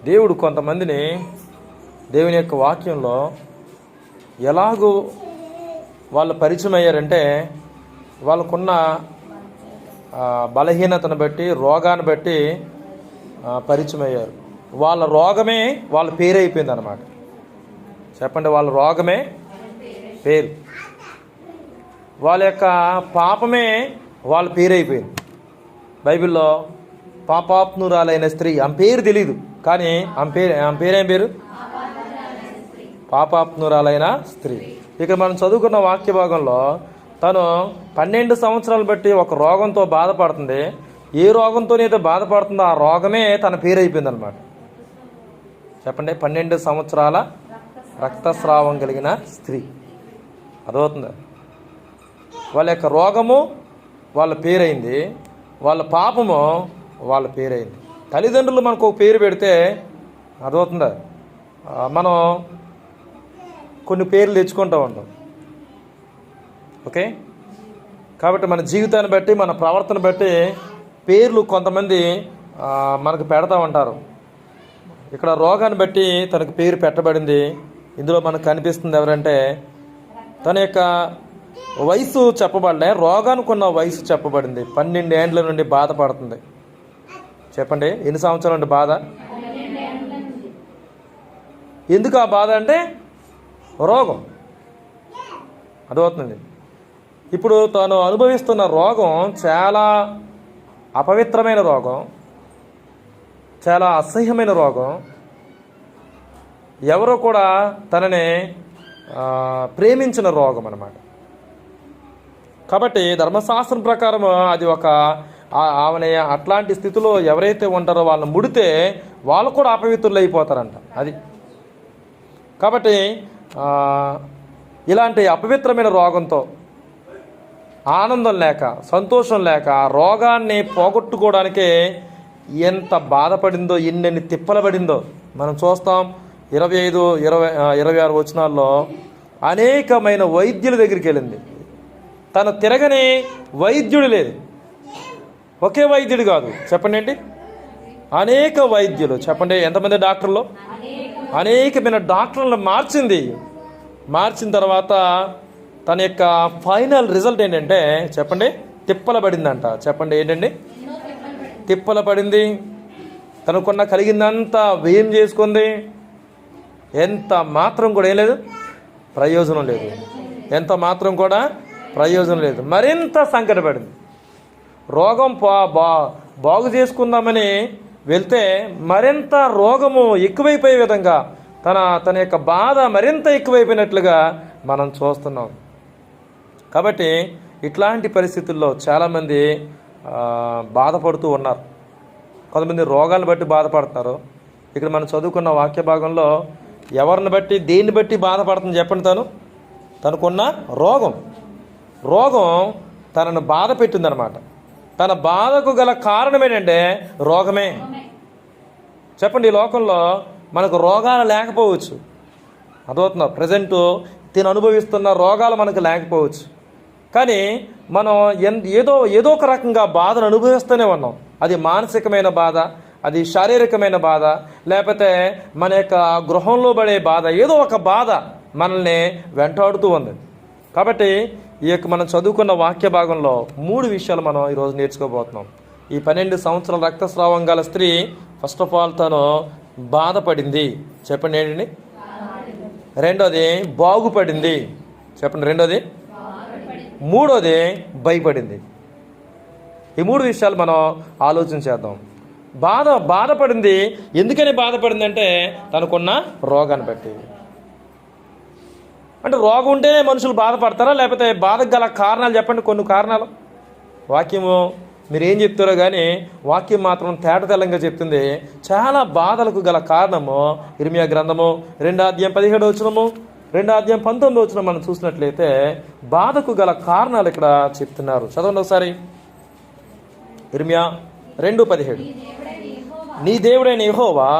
దేవుడు కొంతమందిని దేవుని యొక్క వాక్యంలో ఎలాగూ వాళ్ళు పరిచయం అయ్యారంటే వాళ్ళకున్న బలహీనతను బట్టి, రోగాన్ని బట్టి పరిచయం అయ్యారు. వాళ్ళ రోగమే వాళ్ళ పేరు అయిపోయింది అన్నమాట. చెప్పండి, వాళ్ళ రోగమే పేరు, వాళ్ళ యొక్క పాపమే వాళ్ళ పేరు అయిపోయింది. బైబిల్లో పాపాత్మురాలైన స్త్రీ, ఆమె పేరు తెలియదు కానీ ఆమె పేరేం పేరు? పాపాత్మురాలైన స్త్రీ. ఇక్కడ మనం చదువుకున్న వాక్య భాగంలో తను 12 సంవత్సరాలు బట్టి ఒక రోగంతో బాధపడుతుంది. ఏ రోగంతోనైతే బాధపడుతుందో ఆ రోగమే తన పేరు అయిపోయింది అనమాట. చెప్పండి, 12 సంవత్సరాల రక్తస్రావం కలిగిన స్త్రీ. అర్థమవుతుందా? వాళ్ళ యొక్క రోగము వాళ్ళ పేరైంది, వాళ్ళ పాపము వాళ్ళ పేరైంది. తల్లిదండ్రులు మనకు ఒక పేరు పెడితే అర్థమవుతుందా, మనం కొన్ని పేర్లు తెచ్చుకుంటూ ఉంటాం. ఓకే, కాబట్టి మన జీవితాన్ని బట్టి, మన ప్రవర్తన బట్టి పేర్లు కొంతమంది మనకు పెడతా ఉంటారు. ఇక్కడ రోగాన్ని బట్టి తనకు పేరు పెట్టబడింది. ఇందులో మనకు కనిపిస్తుంది ఎవరంటే తన యొక్క వయసు చెప్పబడలే, రోగానికి ఉన్న వయసు చెప్పబడింది. 12 ఏండ్ల నుండి బాధపడుతుంది. చెప్పండి, ఎన్ని సంవత్సరాల నుండి బాధ? ఎందుకు ఆ బాధ అంటే రోగం. అర్థమవుతుంది. ఇప్పుడు తాను అనుభవిస్తున్న రోగం చాలా అపవిత్రమైన రోగం, చాలా అసహ్యమైన రోగం. ఎవరో కూడా తనని ప్రేమించిన రోగం అన్నమాట. కాబట్టి ధర్మశాస్త్రం ప్రకారం అది ఒక ఆమె అట్లాంటి స్థితిలో ఎవరైతే ఉంటారో వాళ్ళని ముడితే వాళ్ళు కూడా అపవిత్రులు అయిపోతారంట. అది కాబట్టి ఇలాంటి అపవిత్రమైన రోగంతో ఆనందం లేక, సంతోషం లేక, రోగాన్ని పోగొట్టుకోవడానికే ఎంత బాధపడిందో, ఎన్నెన్ని తిప్పలు పడిందో మనం చూస్తాం. 25, 26 వచనాల్లో అనేకమైన వైద్యుల దగ్గరికి వెళ్ళింది. తను తిరగని వైద్యుడు లేదు. ఒకే వైద్యుడు కాదు, చెప్పండి ఏంటి, అనేక వైద్యులు. చెప్పండి, ఎంతమంది డాక్టర్లు? అనేకమైన డాక్టర్లను మార్చిన తర్వాత తన యొక్క ఫైనల్ రిజల్ట్ ఏంటంటే చెప్పండి, తిప్పల పడిందంట. చెప్పండి ఏంటండి? తిప్పల పడింది. తనకున్న కలిగిందంతా వ్యయం చేసుకుంది. ఎంత మాత్రం కూడా ఏం లేదు, ప్రయోజనం లేదు. ఎంత మాత్రం కూడా ప్రయోజనం లేదు. మరింత సంకటపడింది. రోగం బాగు చేసుకుందామని వెళ్తే మరింత రోగము ఎక్కువైపోయే విధంగా తన యొక్క బాధ మరింత ఎక్కువైపోయినట్లుగా మనం చూస్తున్నాం. కాబట్టి ఇట్లాంటి పరిస్థితుల్లో చాలామంది బాధపడుతూ ఉన్నారు. కొంతమంది రోగాలను బట్టి బాధపడుతున్నారు. ఇక్కడ మనం చదువుకున్న వాక్య భాగంలో ఎవరిని బట్టి, దేన్ని బట్టి బాధపడుతుంది చెప్పండి? తనకున్న రోగం తనను బాధ పెట్టిందనమాట. తన బాధకు గల కారణం ఏంటంటే రోగమే. చెప్పండి, ఈ లోకంలో మనకు రోగాలు లేకపోవచ్చు. అదవుతుందా? ప్రజెంట్ తిను అనుభవిస్తున్న రోగాలు మనకు లేకపోవచ్చు, కానీ మనం ఏదో ఒక రకంగా బాధను అనుభవిస్తూనే ఉన్నాం. అది మానసికమైన బాధ, అది శారీరకమైన బాధ, లేకపోతే మన యొక్క గృహంలో పడే బాధ, ఏదో ఒక బాధ మనల్ని వెంటాడుతూ ఉంది. కాబట్టి ఈ యొక్క మనం చదువుకున్న వాక్య భాగంలో 3 విషయాలు మనం ఈరోజు నేర్చుకోబోతున్నాం. ఈ 12 సంవత్సరాల రక్తస్రావం గల స్త్రీ ఫస్ట్ ఆఫ్ ఆల్ తను బాధపడింది. చెప్పండి ఏంటండి? రెండోది బాగుపడింది. చెప్పండి రెండోది. మూడోది భయపడింది. ఈ 3 విషయాలు మనం ఆలోచన చేద్దాం. బాధపడింది. ఎందుకని బాధపడింది అంటే తనకున్న రోగాన్ని బట్టి. అంటే రోగం ఉంటేనే మనుషులు బాధపడతారా, లేకపోతే బాధకు గల కారణాలు చెప్పండి. కొన్ని కారణాలు వాక్యము మీరు ఏం చెప్తారో కానీ వాక్యం మాత్రం తేటతెల్లంగా చెప్తుంది. చాలా బాధలకు గల కారణము ఇర్మియా గ్రంథము 2:17 2:19 మనం చూసినట్లయితే బాధకు గల కారణాలు ఇక్కడ చెప్తున్నారు. చదవండి ఒకసారి. ఇర్మియా 2:17. నీ దేవుడైన యెహోవా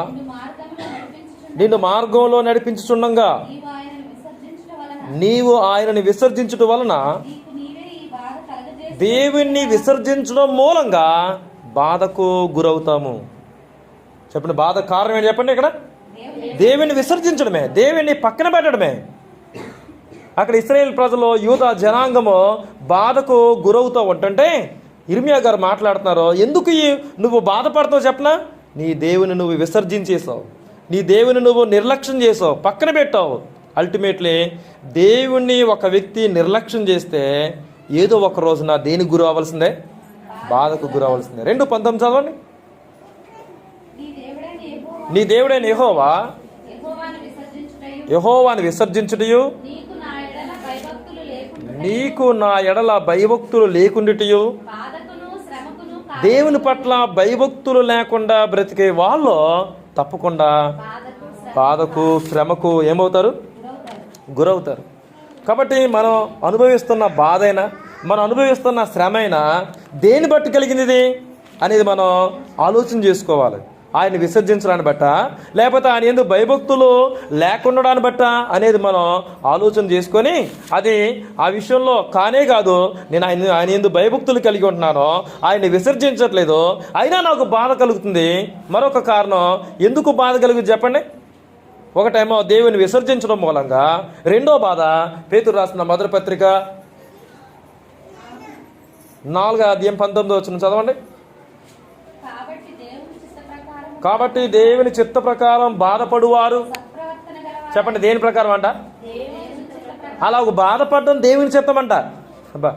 నిన్ను మార్గంలో నడిపించుచుండగా నీవు ఆయనని విసర్జించుట వలన, దేవుణ్ణి విసర్జించడం మూలంగా బాధకు గురవుతాము. చెప్పండి, బాధ కారణం ఏంటి చెప్పండి? ఇక్కడ దేవుని విసర్జించడమే, దేవుని పక్కన పెట్టడమే. అక్కడ ఇశ్రాయేల్ ప్రజలు, యూదా జనాంగము బాధకు గురవుతూ ఉంటుంటే ఇర్మియా గారు మాట్లాడుతున్నారు, ఎందుకు నువ్వు బాధపడతావు చెప్పనా? నీ దేవుని నువ్వు విసర్జించేసావు, నీ దేవుని నువ్వు నిర్లక్ష్యం చేసావు, పక్కన పెట్టావు. అల్టిమేట్లీ దేవుణ్ణి ఒక వ్యక్తి నిర్లక్ష్యం చేస్తే ఏదో ఒక రోజున దేనికి గురి అవ్వాల్సిందే? బాధకు గురి అవ్వాల్సిందే. 2:19 చదవండి. నీ దేవుడైన యెహోవా యెహోవాను విసర్జించుటయు, నీకు నా ఎడల భయభక్తులు లేకుండాటయు. దేవుని పట్ల భయభక్తులు లేకుండా బ్రతికే వాళ్ళు తప్పకుండా బాధకు శ్రమకు ఏమవుతారు? గురవుతారు. కాబట్టి మనం అనుభవిస్తున్న బాధ అయినా, మనం అనుభవిస్తున్న శ్రమ అయినా దేని బట్టి కలిగింది ఇది అనేది మనం ఆలోచన చేసుకోవాలి. ఆయన విసర్జించడాన్ని బట్ట, లేకపోతే ఆయన ఎందుకు భయభక్తులు లేకుండాని బట్ట అనేది మనం ఆలోచన చేసుకొని, అది ఆ విషయంలో కానే కాదు, నేను ఆయన ఎందుకు భయభక్తులు కలిగి ఉంటున్నానో, ఆయన్ని విసర్జించట్లేదు, అయినా నాకు బాధ కలుగుతుంది. మరొక కారణం ఎందుకు బాధ కలుగుతుంది చెప్పండి? ఒకటేమో దేవుని విసర్జించడం మూలంగా, రెండో బాధ పేతురు రాసిన మొదటి పత్రిక 4:19 చదవండి. కాబట్టి దేవుని చిత్త ప్రకారం బాధపడువారు, చెప్పండి దేని ప్రకారం అంట? అలాగ బాధపడడం దేవుని చిత్తం అంట. అబ్బా,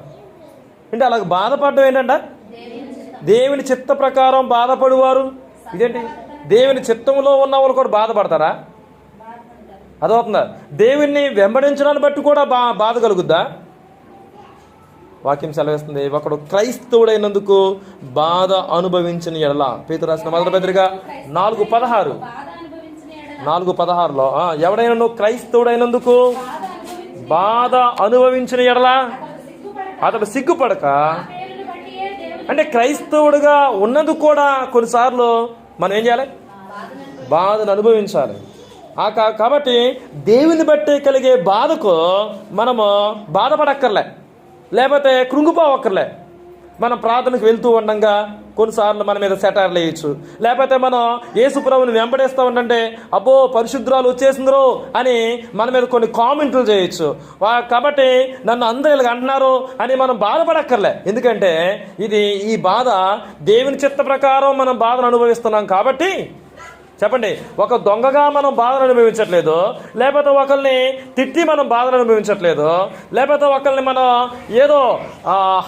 అంటే అలాగ బాధపడడం ఏంటంట? దేవుని చిత్త ప్రకారం బాధపడువారు. ఇదేంటి? దేవుని చిత్తంలో ఉన్న వాళ్ళు కూడా బాధపడతారా? అదవుతుందా? దేవుణ్ణి వెంబడించడాన్ని బట్టి కూడా బాధ కలుగుద్దా? వాక్యం సెలవిస్తుంది, ఒకడు క్రైస్తవుడైనందుకు బాధ అనుభవించిన ఎడల. పేతురు రాసిన మొదటి పత్రిక 4:16లో ఎవడైనా క్రైస్తవుడైనందుకు బాధ అనుభవించిన ఎడల అతడు సిగ్గుపడక. అంటే క్రైస్తవుడిగా ఉన్నందుకు కూడా కొన్నిసార్లు మనం ఏం చేయాలి? బాధను అనుభవించాలి. కాబట్టి దేవుని బట్టి కలిగే బాధకు మనము బాధపడక్కర్లే, లేకపోతే కృంగిపోవక్కర్లే. మనం ప్రార్థనకు వెళ్తూ ఉండగా కొన్నిసార్లు మన మీద సెటార్లు వేయచ్చు, లేకపోతే మనం యేసు ప్రభువుని వెంబడేస్తూ ఉండంటే అబ్బో పరిశుద్ధురాలు వచ్చేసిందిరో అని మన మీద కొన్ని కామెంట్లు చేయొచ్చు. కాబట్టి నన్ను అందరూ ఇలాగ అంటున్నారు అని మనం బాధపడక్కర్లే. ఎందుకంటే ఈ బాధ దేవుని చిత్త ప్రకారం మనం బాధను అనుభవిస్తున్నాం. కాబట్టి చెప్పండి, ఒక దొంగగా మనం బాధను అనుభవించట్లేదు, లేకపోతే ఒకరిని తిట్టి మనం బాధను అనుభవించట్లేదు, లేకపోతే ఒకరిని మనం ఏదో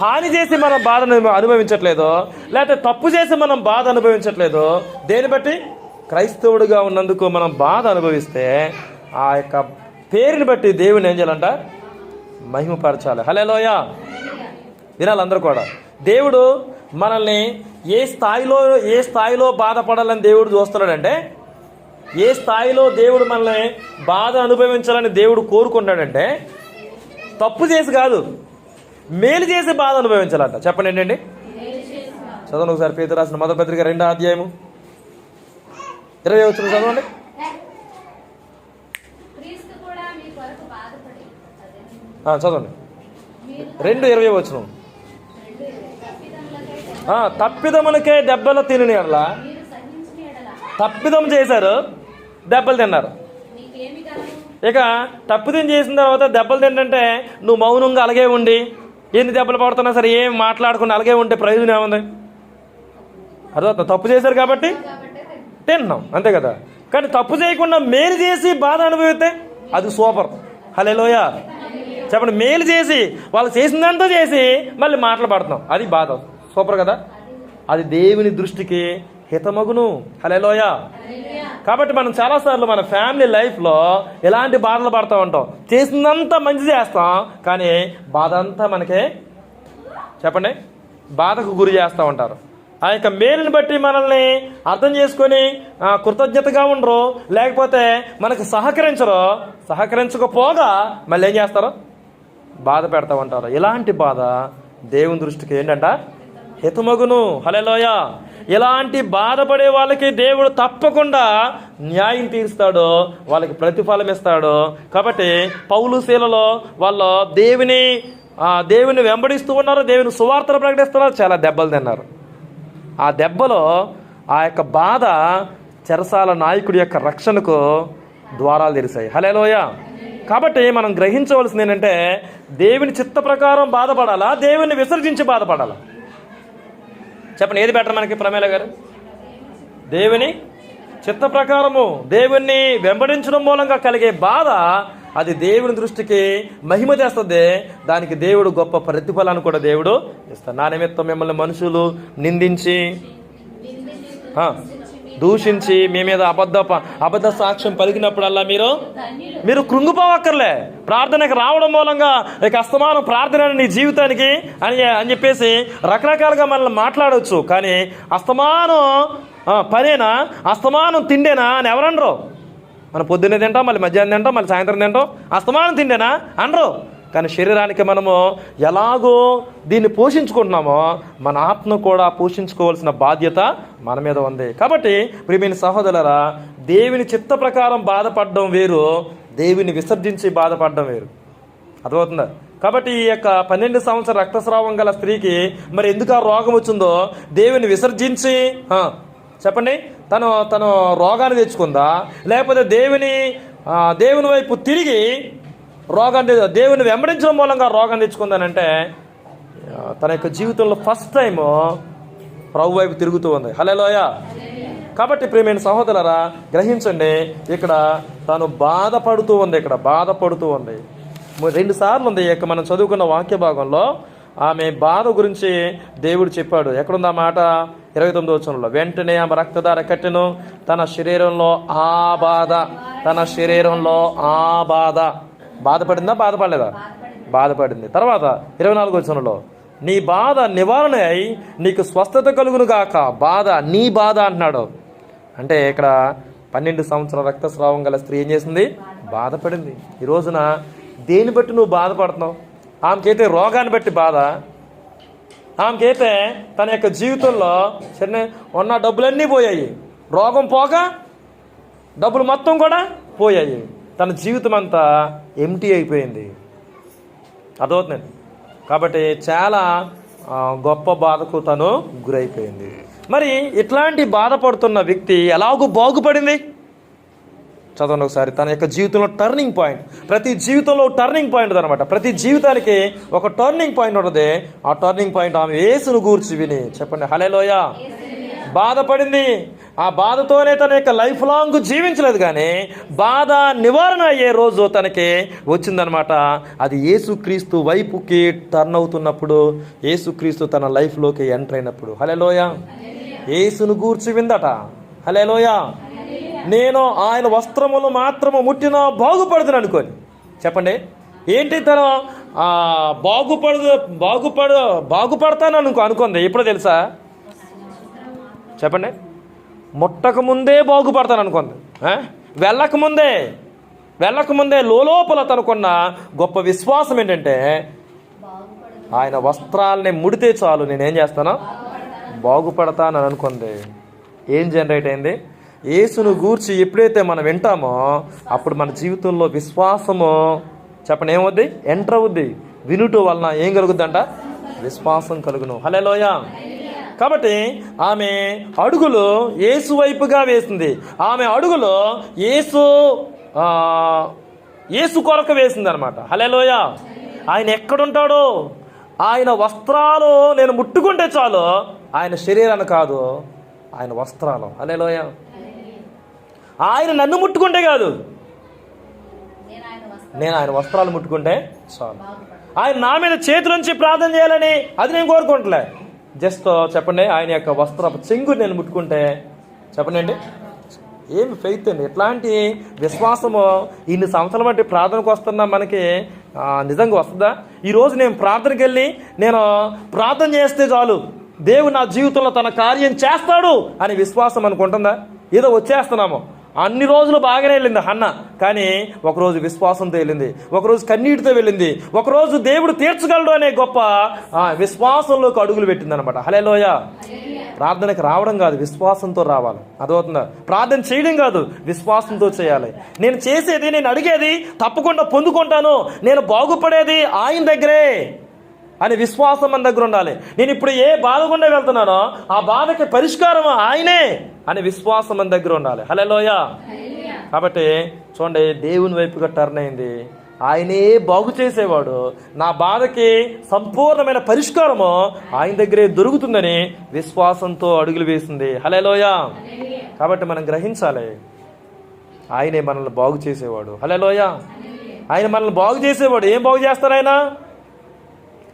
హాని చేసి మనం బాధను అనుభవించట్లేదు, లేకపోతే తప్పు చేసి మనం బాధ అనుభవించట్లేదు. దేని బట్టి? క్రైస్తవుడిగా ఉన్నందుకు మనం బాధ అనుభవిస్తే ఆ యొక్క పేరుని బట్టి దేవుని ఏం చేయాలంట? మహిమపరచాలి. హల్లెలూయా. వినాలి అందరూ కూడా. దేవుడు మనల్ని ఏ స్థాయిలో బాధపడాలని దేవుడు చూస్తున్నాడంటే, ఏ స్థాయిలో దేవుడు మనల్ని బాధ అనుభవించాలని దేవుడు కోరుకుంటాడంటే, తప్పు చేసి కాదు, మేలు చేసి బాధ అనుభవించాలంట. చెప్పండి ఏంటండి? చదవండి ఒకసారి. పేతురు రాసిన మొదటి పత్రిక 2:20 చదవండి. చదవండి 2:20. తప్పిదమునకే దెబ్బలు తిని ఎడల, తప్పిదం చేశారు, దెబ్బలు తిన్నారు. ఇక తప్పిదం చేసిన తర్వాత దెబ్బలు తింటే నువ్వు మౌనంగా అలాగే ఉండి ఎన్ని దెబ్బలు పడుతున్నా సరే ఏం మాట్లాడకుండా అలాగే ఉంటే ప్రయోజనం ఏముంది? అదో తప్పు చేశారు కాబట్టి తిన్నాం, అంతే కదా. కానీ తప్పు చేయకుండా మేలు చేసి బాధ అనుభవిస్తే అది సూపర్. హల్లెలూయా. చెప్పండి, మేలు చేసి వాళ్ళు చేసిందంతా చేసి మళ్ళీ మాట్లాడుతున్నాం, అది బాధ. సూపర్ కదా. అది దేవుని దృష్టికి హితమగును. హల్లెలూయా. కాబట్టి మనం చాలాసార్లు మన ఫ్యామిలీ లైఫ్లో ఎలాంటి బాధలు పడుతూ ఉంటాం. చేసిందంతా మంచి చేస్తాం, కానీ బాధ అంతా మనకే చెప్పండి బాధకు గురి చేస్తూ ఉంటారు. ఆ యొక్క మేలుని బట్టి మనల్ని అర్థం చేసుకొని కృతజ్ఞతగా ఉండరు, లేకపోతే మనకు సహకరించకపోగా మళ్ళీ ఏం చేస్తారు? బాధ పెడతా ఉంటారు. ఇలాంటి బాధ దేవుని దృష్టికి ఏంటంట? హితమగును. హల్లెలూయా. ఇలాంటి బాధపడే వాళ్ళకి దేవుడు తప్పకుండా న్యాయం తీరుస్తాడు, వాళ్ళకి ప్రతిఫలం ఇస్తాడు. కాబట్టి పౌలు శీలలో వాళ్ళు దేవుని వెంబడిస్తూ ఉన్నారు, దేవుని సువార్తను ప్రకటిస్తున్నారు, చాలా దెబ్బలు తిన్నారు. ఆ దెబ్బలో ఆ యొక్క బాధ చెరసాల నాయకుడి యొక్క రక్షణకు ద్వారాలు తెరిచాయి. హల్లెలూయా. కాబట్టి మనం గ్రహించవలసింది ఏంటంటే దేవుని చిత్త ప్రకారం బాధపడాలా, దేవుని విసర్జించి బాధపడాలా? చెప్పండి, ఏది బెటర్ మనకి ప్రమేల గారు? దేవుని చిత్త ప్రకారము దేవుణ్ణి వెంబడించడం మూలంగా కలిగే బాధ అది దేవుని దృష్టికి మహిమ చేస్తుంది. దానికి దేవుడు గొప్ప ప్రతిఫలాన్ని కూడా దేవుడు ఇస్తాడు. నా నిమిత్తం మిమ్మల్ని మనుషులు నిందించి దూషించి మీ మీద అబద్ధ సాక్ష్యం పలికినప్పుడల్లా మీరు కృంగిపోవక్కర్లే. ప్రార్థనకు రావడం మూలంగా ఇక అస్తమానం ప్రార్థన నీ జీవితానికి అని చెప్పేసి రకరకాలుగా మనల్ని మాట్లాడవచ్చు. కానీ అస్తమానం పనేనా, అస్తమానం తిండేనా అని ఎవరనరు. మనం పొద్దున్నే తింటాం, మళ్ళీ మధ్యాహ్నం తింటాం, మళ్ళీ సాయంత్రం తింటాం, అస్తమానం తిండేనా అనరు. కానీ శరీరానికి మనము ఎలాగో దీన్ని పోషించుకుంటున్నామో మన ఆత్మను కూడా పోషించుకోవాల్సిన బాధ్యత మన మీద ఉంది. కాబట్టి ప్రియమైన సహోదరులారా, దేవుని చిత్త ప్రకారం బాధపడడం వేరు, దేవుని విసర్జించి బాధపడడం వేరు. అర్థమవుతుందా? కాబట్టి ఈ యొక్క 12 సంవత్సరాల రక్తస్రావం గల స్త్రీకి మరి ఎందుకు ఆ రోగం వచ్చిందో దేవుని విసర్జించి చెప్పండి, తను రోగాన్ని తెచ్చుకుందా, లేకపోతే దేవుని వైపు తిరిగి రోగాన్ని దేవుని వెంబడించడం మూలంగా రోగాన్ని తెచ్చుకుందానంటే తన యొక్క జీవితంలో ఫస్ట్ టైం ప్రభు వైపు తిరుగుతూ ఉంది. హల్లెలూయా. కాబట్టి ప్రియమైన సహోదరులారా, గ్రహించండి, ఇక్కడ తను బాధపడుతూ ఉంది. ఇక్కడ బాధపడుతూ ఉంది 2 సార్లు ఉంది. ఇక మనం చదువుకున్న వాక్య భాగంలో ఆమె బాధ గురించి దేవుడు చెప్పాడు. ఎక్కడుంది ఆ మాట? 29వ వచనంలో, వెంటనే ఆమె రక్తధార కట్టెను, తన శరీరంలో ఆ బాధ. బాధపడిందా, బాధపడలేదా? బాధపడింది. తర్వాత 24వ వచనంలో, నీ బాధ నివారణ అయి నీకు స్వస్థత కలుగును గాక. నీ బాధ అంటున్నాడు. అంటే ఇక్కడ 12 సంవత్సరాల రక్తస్రావం గల స్త్రీ ఏం చేసింది? బాధపడింది. ఈ రోజున దేని బట్టి నువ్వు బాధపడుతున్నావు? ఆమెకైతే రోగాన్ని బట్టి బాధ, ఆమెకైతే తన యొక్క జీవితంలో సరే ఉన్న డబ్బులన్నీ పోయాయి, రోగం పోక డబ్బులు మొత్తం కూడా పోయాయి, తన జీవితం అంతా ఎంటీ అయిపోయింది. అదవుతుంది. కాబట్టి చాలా గొప్ప బాధకు తను గురైపోయింది. మరి ఇట్లాంటి బాధపడుతున్న వ్యక్తి ఎలాగూ బాగుపడింది? చదవండి ఒకసారి. తన యొక్క జీవితంలో టర్నింగ్ పాయింట్, ప్రతి జీవితంలో టర్నింగ్ పాయింట్ అనమాట. ప్రతి జీవితానికి ఒక టర్నింగ్ పాయింట్ ఉంటుంది. ఆ టర్నింగ్ పాయింట్ ఆమె యేసును గూర్చి విని, చెప్పండి హల్లెలూయా, బాధపడింది. ఆ బాధతోనే తన యొక్క లైఫ్ లాంగ్ జీవించలేదు, కానీ బాధ నివారణ అయ్యే రోజు తనకి వచ్చిందనమాట. అది యేసుక్రీస్తు వైపుకి టర్న్ అవుతున్నప్పుడు, యేసుక్రీస్తు తన లైఫ్లోకి ఎంటర్ అయినప్పుడు. హల్లెలూయా. యేసును గూర్చి విందట. హల్లెలూయా. నేను ఆయన వస్త్రములు మాత్రము ముట్టినా బాగుపడుతుంది అనుకోని. చెప్పండి, ఏంటి తను బాగుపడతాను అనుకుంది. ఎప్పుడో తెలుసా? చెప్పండి, ముట్టక ముందే బాగుపడతాను అనుకుంది. వెళ్ళకముందే లోపల తనకున్న గొప్ప విశ్వాసం ఏంటంటే ఆయన వస్త్రాలని ముడితే చాలు, నేనేం చేస్తాను, బాగుపడతానని అనుకుంది. ఏం జనరేట్ అయింది? యేసును గూర్చి ఎప్పుడైతే మనం వింటామో అప్పుడు మన జీవితంలో విశ్వాసము, చెప్పండి, ఏమవుద్ది? ఎంటర్ అవుద్ది. వినుట వలన ఏం కలుగుద్దంట? విశ్వాసం కలుగును. హల్లెలూయా. కాబట్టి ఆమె అడుగులు యేసు వైపుగా వేసింది. ఆమె అడుగులు యేసు కొరకు వేసింది అనమాట. హల్లెలూయా. ఆయన ఎక్కడుంటాడో, ఆయన వస్త్రాలు నేను ముట్టుకుంటే చాలు, ఆయన శరీరాన్ని కాదు, ఆయన వస్త్రాలు. హల్లెలూయా. ఆయన నన్ను ముట్టుకుంటే కాదు, నేను ఆయన వస్త్రాలు ముట్టుకుంటే చాలు. ఆయన నా మీద చేతులుంచి ప్రార్థన చేయాలని అది నేను కోరుకుంటలే. జస్ట్ చెప్పండి, ఆయన యొక్క వస్త్ర చెంగు నేను ముట్టుకుంటే, చెప్పండి అండి, ఏమి ఫెయిత్ అండి. ఎట్లాంటి విశ్వాసము ఇన్ని సంవత్సరాల బట్టి ప్రార్థనకు వస్తున్నా మనకి నిజంగా వస్తుందా? ఈరోజు నేను ప్రార్థనకి వెళ్ళి నేను ప్రార్థన చేస్తే చాలు దేవుడు నా జీవితంలో తన కార్యం చేస్తాడు అని విశ్వాసం అనుకుంటుందా? ఏదో వచ్చేస్తున్నాము. అన్ని రోజులు బాగానే వెళ్ళింది హన్న, కానీ ఒకరోజు విశ్వాసంతో వెళ్ళింది, ఒకరోజు కన్నీటితో వెళ్ళింది, ఒకరోజు దేవుడు తీర్చగలడు అనే గొప్ప విశ్వాసంలోకి అడుగులు పెట్టింది అనమాట. హల్లెలూయా. ప్రార్థనకి రావడం కాదు, విశ్వాసంతో రావాలి. అదవుతుందా? ప్రార్థన చేయడం కాదు, విశ్వాసంతో చేయాలి. నేను చేసేది, నేను అడిగేది తప్పకుండా పొందుకుంటాను, నేను బాగుపడేది ఆయన దగ్గరే. అనే విశ్వాసం మన దగ్గర ఉండాలి. నేను ఇప్పుడు ఏ బాధ గుండా వెళ్తున్నానో ఆ బాధకి పరిష్కారం ఆయనే అనే విశ్వాసం మన దగ్గర ఉండాలి. హల్లెలూయా. కాబట్టి చూడండి, దేవుని వైపుగా టర్న్ అయింది. ఆయనే బాగు చేసేవాడు. నా బాధకి సంపూర్ణమైన పరిష్కారము ఆయన దగ్గరే దొరుకుతుందని విశ్వాసంతో అడుగులు వేసింది. హల్లెలూయా. కాబట్టి మనం గ్రహించాలి, ఆయనే మనల్ని బాగు చేసేవాడు. హల్లెలూయా. ఆయన మనల్ని బాగు చేసేవాడు. ఏం బాగు చేస్తారు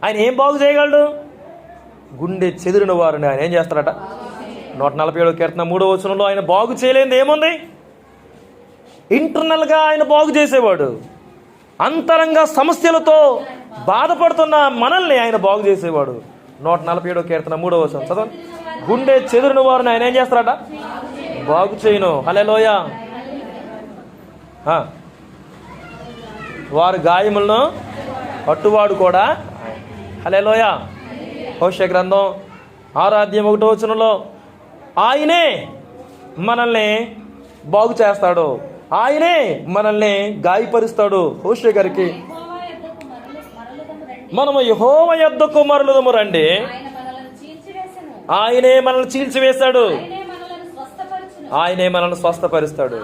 ఆయన ఏం బాగు చేయగలడు? గుండె చెదిరిన వారిని ఆయన ఏం చేస్తారట? 147 కీర్తన 3వ వచనంలో ఆయన బాగు చేయలేనిది ఏముంది? ఇంటర్నల్గా ఆయన బాగు చేసేవాడు. అంతరంగ సమస్యలతో బాధపడుతున్న మనల్ని ఆయన బాగు చేసేవాడు. 147 కీర్తన 3వ వచనం చదవండి. గుండె చెదిరిన వారిని ఆయన ఏం చేస్తారట? బాగు చేయను. హల్లెలూయా. వారి గాయములను పట్టువాడు కూడా. హల్లెలూయా. హోషేయ గ్రంథం 6:1 వచనంలో ఆయనే మనల్ని బాగు చేస్తాడు, ఆయనే మనల్ని గాయపరుస్తాడు. హోషేయ గారికి మనము యెహోవా యొద్దకు మరలుదము రండి, ఆయనే మనల్ని చీల్చివేశాడు, ఆయనే మనల్ని స్వస్థపరుస్తాడు,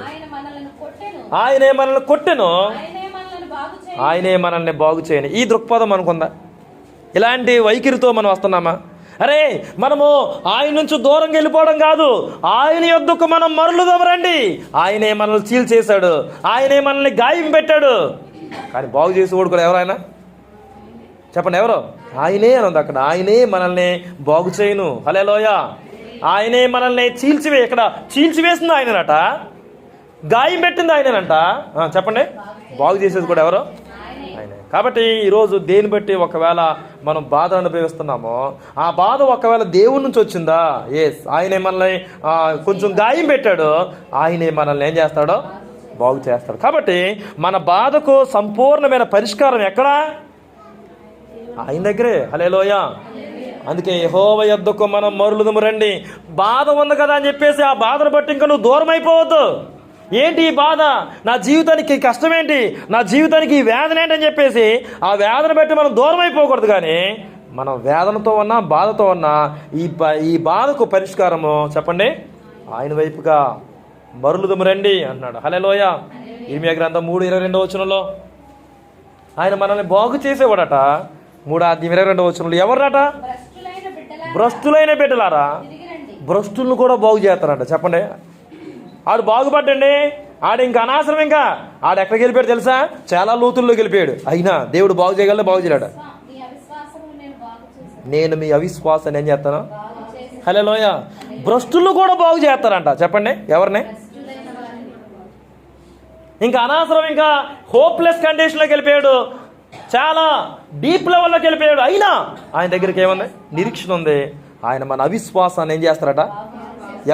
ఆయనే మనల్ని కొట్టెను, ఆయనే మనల్ని బాగు చేయను. ఈ దృక్పథం అనుకుందా? ఇలాంటి వైఖరితో మనం వస్తున్నామా? అరే, మనము ఆయన నుంచి దూరంగా వెళ్ళిపోవడం కాదు, ఆయన యొద్దకు మనం మరలుదాం రండి. ఆయనే మనల్ని చీల్చేశాడు, ఆయనే మనల్ని గాయం పెట్టాడు. కానీ బాగు చేసేవాడు కూడా ఎవరైనా చెప్పండి, ఎవరో? ఆయనే అని ఉంది అక్కడ. ఆయనే మనల్ని బాగు చేయను. హల్లెలూయా. ఆయనే మనల్ని ఇక్కడ చీల్చివేసింది ఆయననట, గాయం పెట్టింది ఆయననంట. చెప్పండి, బాగు చేసేది కూడా ఎవరో? ఆయనే. కాబట్టి ఈరోజు దేని బట్టి ఒకవేళ మనం బాధ అనుభవిస్తున్నామో ఆ బాధ ఒకవేళ దేవుడి నుంచి వచ్చిందా? ఎస్, ఆయనే మనల్ని కొంచెం గాయం పెట్టాడు, ఆయనే మనల్ని ఏం చేస్తాడో? బాగు చేస్తాడు. కాబట్టి మన బాధకు సంపూర్ణమైన పరిష్కారం ఎక్కడా? ఆయన దగ్గరే. హల్లెలూయా. అందుకే యెహోవా యొద్దకు మనం మరలుదము రండి. బాధ ఉంది కదా అని చెప్పేసి ఆ బాధను బట్టి ఇంకా నువ్వు దూరం అయిపోవద్దు. ఏంటి ఈ బాధ? నా జీవితానికి కష్టం ఏంటి? నా జీవితానికి ఈ వేదన ఏంటి అని చెప్పేసి ఆ వేదన బట్టి మనం దూరం అయిపోకూడదు. కానీ మనం వేదనతో ఉన్నా బాధతో ఉన్నా ఈ బాధకు పరిష్కారము చెప్పండి, ఆయన వైపుగా మరలుదము రండి అన్నాడు. హల్లెలూయా. ఇర్మియా గ్రంథం 3:22 వచనంలో ఆయన మనల్ని బాగు చేసేవాడట. 3:22 వచనంలో ఎవరట? భ్రష్టులైన బిడ్డలారా. భ్రష్టులను కూడా బాగు చేస్తారంట. చెప్పండి, ఆడు బాగుపడ్డండి, ఆడు ఇంకా అనవసరం. ఇంకా ఆడు ఎక్కడికి వెళ్ళిపోయాడు తెలుసా? చాలా లోతుల్లోకి వెళ్ళిపోయాడు. అయినా దేవుడు బాగు చేయగలడు, బాగు చేయలేడు. నేను మీ అవిశ్వాసాన్ని ఏం చేస్తాను? హల్లెలూయా. భ్రష్టులను కూడా బాగు చేస్తారంట. చెప్పండి, ఎవరిని? ఇంకా అనవసరం, ఇంకా హోప్లెస్ కండిషన్లోకి వెళ్ళిపోయాడు, చాలా డీప్ లెవెల్లోకి వెళ్ళిపోయాడు. అయినా ఆయన దగ్గరికి ఏముంది? నిరీక్షణ ఉంది. ఆయన మన అవిశ్వాసాన్ని ఏం చేస్తారట?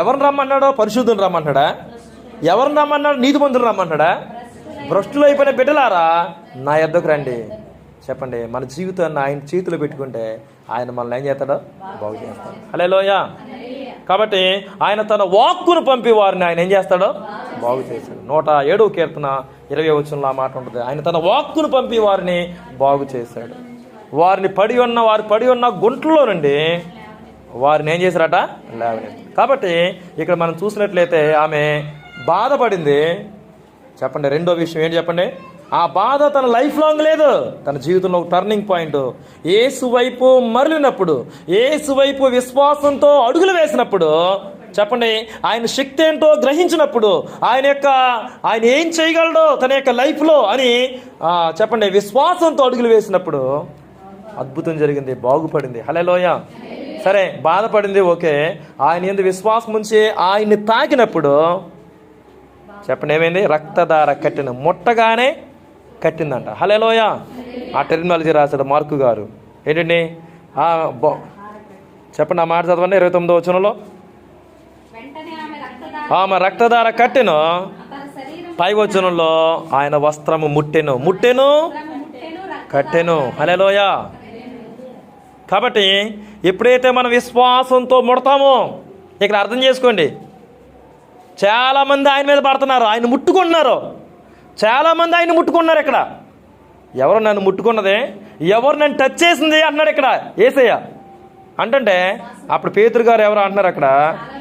ఎవరిని రమ్మన్నాడో? పరిశుద్ధుని రమ్మంటాడా? ఎవరిని రమ్మన్నాడు? నీతిమంతులు రమ్మంటాడా? భ్రష్టులు అయిపోయిన బిడ్డలారా నా యొద్దకు రండి. చెప్పండి, మన జీవితాన్ని ఆయన చేతిలో పెట్టుకుంటే ఆయన మనల్ని ఏం చేస్తాడో? బాగు చేస్తాడు. హల్లెలూయా. కాబట్టి ఆయన తన వాక్కును పంపి వారిని ఆయన ఏం చేస్తాడో? బాగు చేశాడు. 107వ కీర్తన 20వ వచనంలో ఆ మాట ఉంటుంది. ఆయన తన వాక్కును పంపి వారిని బాగు చేశాడు. వారు పడి ఉన్న గుంటల్లో నుండి వారిని ఏం చేశారట? లేవనెత్తారు. కాబట్టి ఇక్కడ మనం చూసినట్లయితే ఆమె బాధపడింది. చెప్పండి, రెండో విషయం ఏంటి చెప్పండి? ఆ బాధ తన లైఫ్ లాంగ్ లేదు, తన జీవితంలో ఒక టర్నింగ్ పాయింట్. యేసు వైపు మరలినప్పుడు, యేసు వైపు విశ్వాసంతో అడుగులు వేసినప్పుడు, చెప్పండి, ఆయన శక్తి ఏంటో గ్రహించినప్పుడు, ఆయన ఏం చేయగలడో తన యొక్క లైఫ్లో అని చెప్పండి విశ్వాసంతో అడుగులు వేసినప్పుడు అద్భుతం జరిగింది, బాగుపడింది. హల్లెలూయా. సరే, బాధపడింది, ఓకే. ఆయన యందు విశ్వాసం ఉంచి ఆయన్ని తాకినప్పుడు చెప్పండి ఏమైంది? రక్తధార కట్టిన ముట్టగానే కట్టిందంట. హల్లెలూయా. ఆ టెర్మినాలజీ రాశాడు మార్కు గారు. ఏంటండి చెప్పండి, ఆ మాట చదవండి. 29వ వచనంలో ఆమె రక్తధార కట్టెను, పై వచనంలో ఆయన వస్త్రము ముట్టెను కట్టెను. హల్లెలూయా. కాబట్టి ఎప్పుడైతే మనం విశ్వాసంతో ముడతామో, ఇక్కడ అర్థం చేసుకోండి, చాలామంది ఆయన మీద పడుతున్నారు, ఆయన ముట్టుకుంటున్నారు. చాలామంది ఆయన ముట్టుకున్నారు. ఇక్కడ ఎవరు నన్ను ముట్టుకున్నదే? ఎవరు నన్ను టచ్ చేసింది అన్నాడు ఇక్కడ యేసయ్య. అంటే అప్పుడు పేతురు గారు ఎవరు అంటున్నారు అక్కడ,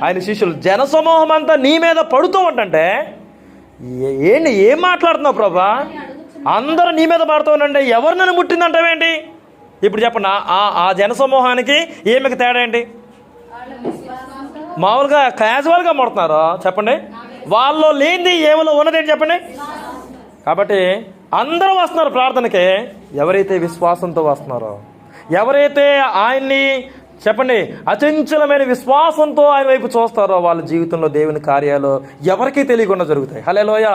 ఆయన శిష్యులు, జనసమూహం అంతా నీ మీద పడుతూ ఉంటే ఏంటి, ఏం మాట్లాడుతున్నావు ప్రభా, అందరూ నీ మీద పడుతూ ఉండండి, ఎవరు నన్ను ముట్టిందంటావేంటి? ఇప్పుడు చెప్పండి, ఆ జనసమూహానికి ఏమికి తేడా ఏంటి? మామూలుగా క్యాజువల్గా ముడుతున్నారు చెప్పండి, వాళ్ళు లేనిది ఏమలో ఉన్నదేంటి చెప్పండి. కాబట్టి అందరూ వస్తున్నారు ప్రార్థనకి, ఎవరైతే విశ్వాసంతో వస్తున్నారో, ఎవరైతే ఆయన్ని చెప్పండి అచంచలమైన విశ్వాసంతో ఆయన వైపు చూస్తారో, వాళ్ళ జీవితంలో దేవుని కార్యాలు ఎవరికీ తెలియకుండా జరుగుతాయి. హల్లెలూయా.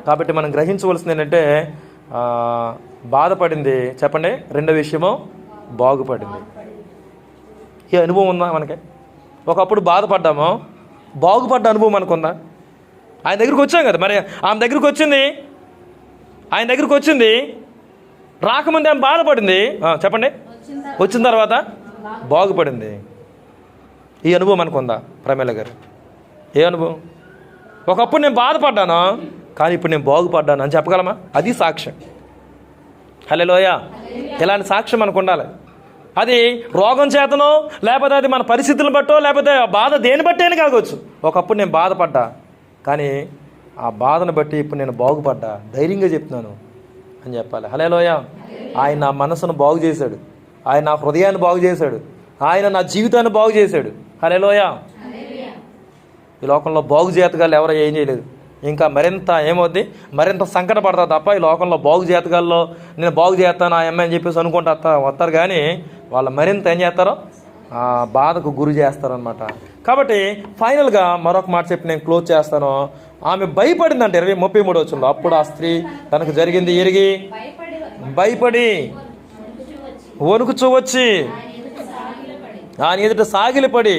కాబట్టి మనం గ్రహించవలసింది ఏంటంటే, బాధపడింది చెప్పండి, రెండో విషయము బాగుపడింది. ఈ అనుభవం ఉందా మనకి? ఒకప్పుడు బాధపడ్డాము, బాగుపడ్డ అనుభవం మనకుందా? ఆయన దగ్గరికి వచ్చాం కదా, మరి ఆమె దగ్గరికి వచ్చింది, ఆయన దగ్గరికి వచ్చింది, రాకముందే ఆమె బాధపడింది చెప్పండి, వచ్చిన తర్వాత బాగుపడింది. ఈ అనుభవం మనకుందా ప్రమేల గారు? ఏ అనుభవం? ఒకప్పుడు నేను బాధపడ్డాను, కానీ ఇప్పుడు నేను బాగుపడ్డాను అని చెప్పగలమా? అది సాక్ష్యం. హల్లెలూయా. ఇలాంటి సాక్ష్యం మనకు ఉండాలి. అది రోగం చేతనో, లేకపోతే అది మన పరిస్థితులను బట్టో, లేకపోతే బాధ దేని బట్టి అని కావచ్చు. ఒకప్పుడు నేను బాధపడ్డా, కానీ ఆ బాధను బట్టి ఇప్పుడు నేను బాగుపడ్డా, ధైర్యంగా చెప్తున్నాను అని చెప్పాలి. హల్లెలూయా. ఆయన నా మనసును బాగు చేశాడు, ఆయన నా హృదయాన్ని బాగు చేశాడు, ఆయన నా జీవితాన్ని బాగు చేశాడు. హల్లెలూయా. ఈ లోకంలో బాగు చేతగాళ్ళు ఎవరో ఏం చేయలేదు. ఇంకా మరింత ఏమవుద్ది, మరింత సంకట పడతారు తప్ప ఈ లోకంలో బాగు చేతగాల్లో నేను బాగు చేస్తాను ఆ అమ్మాయి అని చెప్పేసి అనుకుంటా వస్తారు, కానీ వాళ్ళు మరింత ఏం చేస్తారో బాధకు గురి చేస్తారనమాట. కాబట్టి ఫైనల్గా మరొక మాట చెప్పి నేను క్లోజ్ చేస్తాను. ఆమె భయపడిందంటే 33 వచనంలో, అప్పుడు ఆ స్త్రీ తనకు జరిగింది ఎరిగి భయపడి వణుకుచూ వచ్చి ఆయన ఎదుట సాగిలపడి.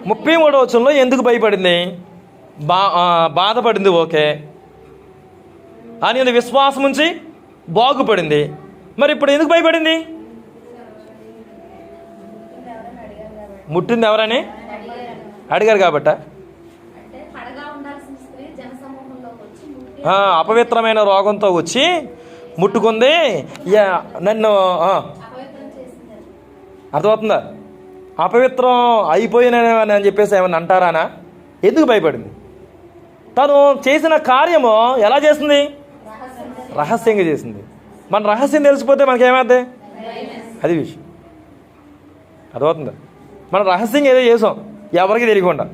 33 వచనంలో ఎందుకు భయపడింది? బాధపడింది, ఓకే, అని విశ్వాసం ఉంచి బాగుపడింది. మరి ఇప్పుడు ఎందుకు భయపడింది? ముట్టింది ఎవరని అడిగారు కాబట్ట. అపవిత్రమైన రోగంతో వచ్చి ముట్టుకుంది, నన్ను అర్థమవుతుందా? అపవిత్రం అయిపోయినని అని చెప్పేసి ఏమన్నా అంటారానా? ఎందుకు భయపడింది? తను చేసిన కార్యము ఎలా చేసింది? రహస్యంగా చేసింది. మన రహస్యం తెలిసిపోతే మనకేమవుతుంది? అది విషయం. అర్థమవుతుందా? మనం రహస్యంగా ఏదో చేసాం ఎవరికి తెలియకుండా,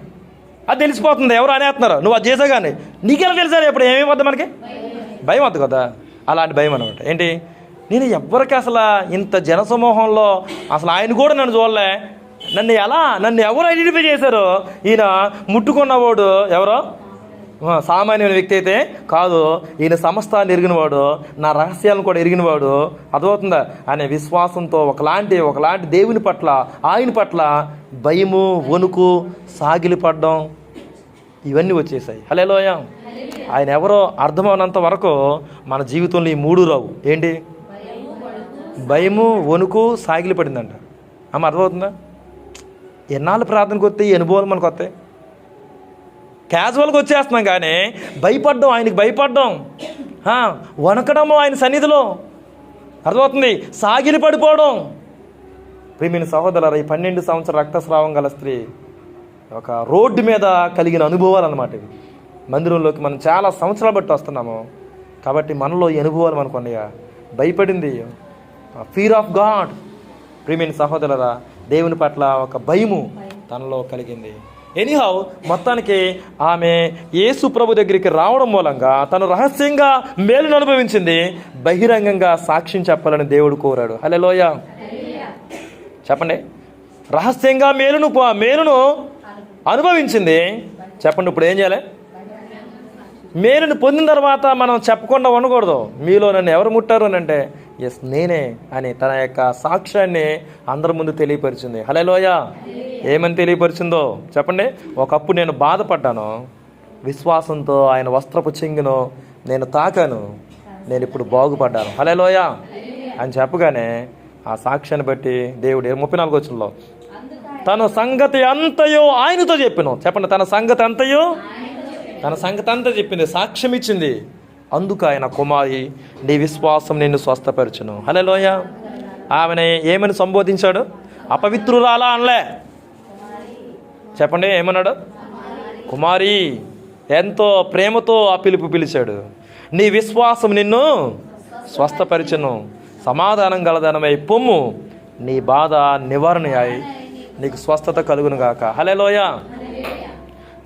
అది తెలిసిపోతుంది, ఎవరు అనేస్తున్నారు నువ్వు అది చేసావు, కానీ నీకెలా తెలిసారు? ఎప్పుడు ఏమేమవుతుంది మనకి? భయం వద్దు కదా. అలాంటి భయం అనమాట. ఏంటి, నేను ఎవరికి అసలు ఇంత జనసమూహంలో అసలు ఆయన కూడా నన్ను చూడలే, నన్ను ఎవరు ఐడెంటిఫై చేశారో, ఈయన ముట్టుకున్నవాడు ఎవరో సామాన్యమైన వ్యక్తి అయితే కాదు, ఈయన సమస్తాన్ని ఎరిగినవాడు, నా రహస్యాలను కూడా ఎరిగినవాడు. అర్థమవుతుందా? అనే విశ్వాసంతో ఒకలాంటి దేవుని పట్ల, ఆయన పట్ల భయము, వణుకు, సాగిలిపడడం ఇవన్నీ వచ్చేసాయి. హల్లెలూయా. ఆయన ఎవరో అర్థమవునంత వరకు మన జీవితంలో ఈ 3 రావు. ఏంటి? భయము, వణుకు, సాగిలిపడిందంట. అమ్మ అర్థమవుతుందా? ఎన్నాళ్ళు ప్రార్థనకు వస్తే ఈ అనుభవాలు మనకు వస్తాయి. క్యాజువల్గా వచ్చేస్తున్నాం, కానీ భయపడ్డం, ఆయనకి భయపడ్డం, వణకడము ఆయన సన్నిధిలో. అర్థమవుతుంది? సాగిలి పడిపోవడం. ప్రియమైన సహోదరులారా, ఈ 12 సంవత్సరాల రక్తస్రావం గల స్త్రీ ఒక రోడ్డు మీద కలిగిన అనుభవాలు అన్నమాట ఇవి. మందిరంలోకి మనం చాలా సంవత్సరాలు బట్టి వస్తున్నాము కాబట్టి మనలో ఈ అనుభవాలు మనకు ఉన్నాయా? భయపడింది, ఫీర్ ఆఫ్ గాడ్. ప్రియమైన సహోదరులారా, దేవుని పట్ల ఒక భయము తనలో కలిగింది. ఎనీహౌ మొత్తానికి ఆమె యేసు ప్రభు దగ్గరికి రావడం మూలంగా తను రహస్యంగా మేలును అనుభవించింది, బహిరంగంగా సాక్ష్యం చెప్పాలని దేవుడు కోరాడు. హల్లెలూయా. చెప్పండి. రహస్యంగా మేలును అనుభవించింది. చెప్పండి, ఇప్పుడు ఏం చేయాలి? మేలును పొందిన తర్వాత మనం చెప్పకుండా ఉండకూడదు. మీలో నన్ను ఎవరు ముట్టారు అని అంటే ఎస్ నేనే అని తన యొక్క సాక్ష్యాన్ని అందరి ముందు తెలియపరిచింది. హల్లెలూయా. ఏమని తెలియపరిచిందో చెప్పండి. ఒకప్పుడు నేను బాధపడ్డాను, విశ్వాసంతో ఆయన వస్త్రపు చెంగును నేను తాకాను, నేను ఇప్పుడు బాగుపడ్డాను. హల్లెలూయా అని చెప్పగానే ఆ సాక్ష్యాన్ని బట్టి దేవుడు 34 వచనంలో తన సంగతి అంతయో ఆయనతో చెప్పాను. చెప్పండి, తన సంగతి అంతా చెప్పింది, సాక్ష్యం ఇచ్చింది. అందుకు ఆయన కుమారి నీ విశ్వాసం నిన్ను స్వస్థపరచును. హల్లెలూయా. ఆమెను ఏమని సంబోధించాడు? అపవిత్రురాలా అనలే. చెప్పండి, ఏమన్నాడు? కుమారి. ఎంతో ప్రేమతో ఆ పిలుపు పిలిచాడు. నీ విశ్వాసం నిన్ను స్వస్థపరచును, సమాధానం గలదనమై పొమ్ము, నీ బాధ నివారణ అయి నీకు స్వస్థత కలుగును గాక. హల్లెలూయా.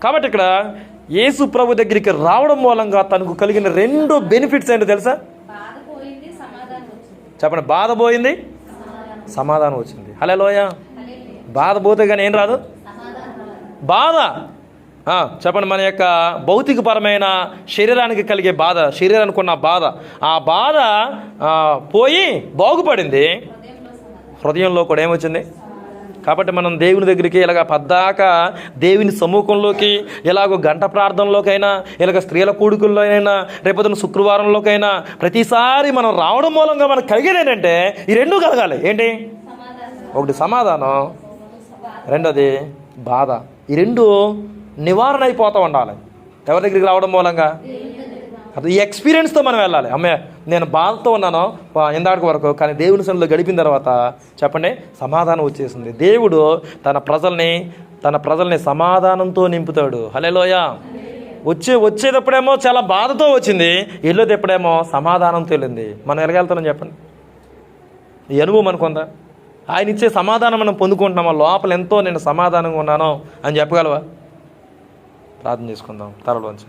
కాబట్టి ఇక్కడ యేసు ప్రభు దగ్గరికి రావడం మూలంగా తనకు కలిగిన 2 బెనిఫిట్స్ ఏంటో తెలుసా? చెప్పండి, బాధ పోయింది, సమాధానం వచ్చింది. హల్లెలూయా. బాధ పోతే కానీ ఏం రాదు? బాధ. చెప్పండి, మన యొక్క భౌతికపరమైన శరీరానికి కలిగే బాధ, శరీరానికి ఉన్న బాధ, ఆ బాధ పోయి బాగుపడింది. హృదయంలో కూడా ఏమొచ్చింది? కాబట్టి మనం దేవుని దగ్గరికి ఇలాగ పద్దాక దేవుని సమ్ముఖంలోకి, ఎలాగో గంట ప్రార్థనలోకైనా, ఇలాగ స్త్రీల కూడుకుల్లో అయినా, రేపొద్దున శుక్రవారంలోకైనా ప్రతిసారి మనం రావడం మూలంగా మనకు కలిగేది ఏంటంటే ఈ 2 కలగాలి. ఏంటి? ఒకటి సమాధానం, రెండోది బాధ. ఈ 2 నివారణ అయిపోతూ ఉండాలి. ఎవరి దగ్గరికి రావడం మూలంగా? అది ఈ ఎక్స్పీరియన్స్తో మనం వెళ్ళాలి. అమ్మే, నేను బాధతో ఉన్నాను ఇందాక వరకు, కానీ దేవుని సన్నిధిలో గడిపిన తర్వాత చెప్పండి సమాధానం వచ్చేసింది. దేవుడు తన ప్రజల్ని సమాధానంతో నింపుతాడు. హల్లెలూయా. వచ్చేటప్పుడేమో చాలా బాధతో వచ్చింది, వెళ్ళేటప్పుడేమో సమాధానంతో వెళ్ళింది. మనం ఎలాగెళ్తున్నాం చెప్పండి? ఈ అనుభవం అనుకుందా? ఆయన ఇచ్చే సమాధానం మనం పొందుకుంటున్నామా? లోపల ఎంతో నేను సమాధానంగా ఉన్నాను అని చెప్పగలవా? ప్రార్థన చేసుకుందాం తలలోంచి.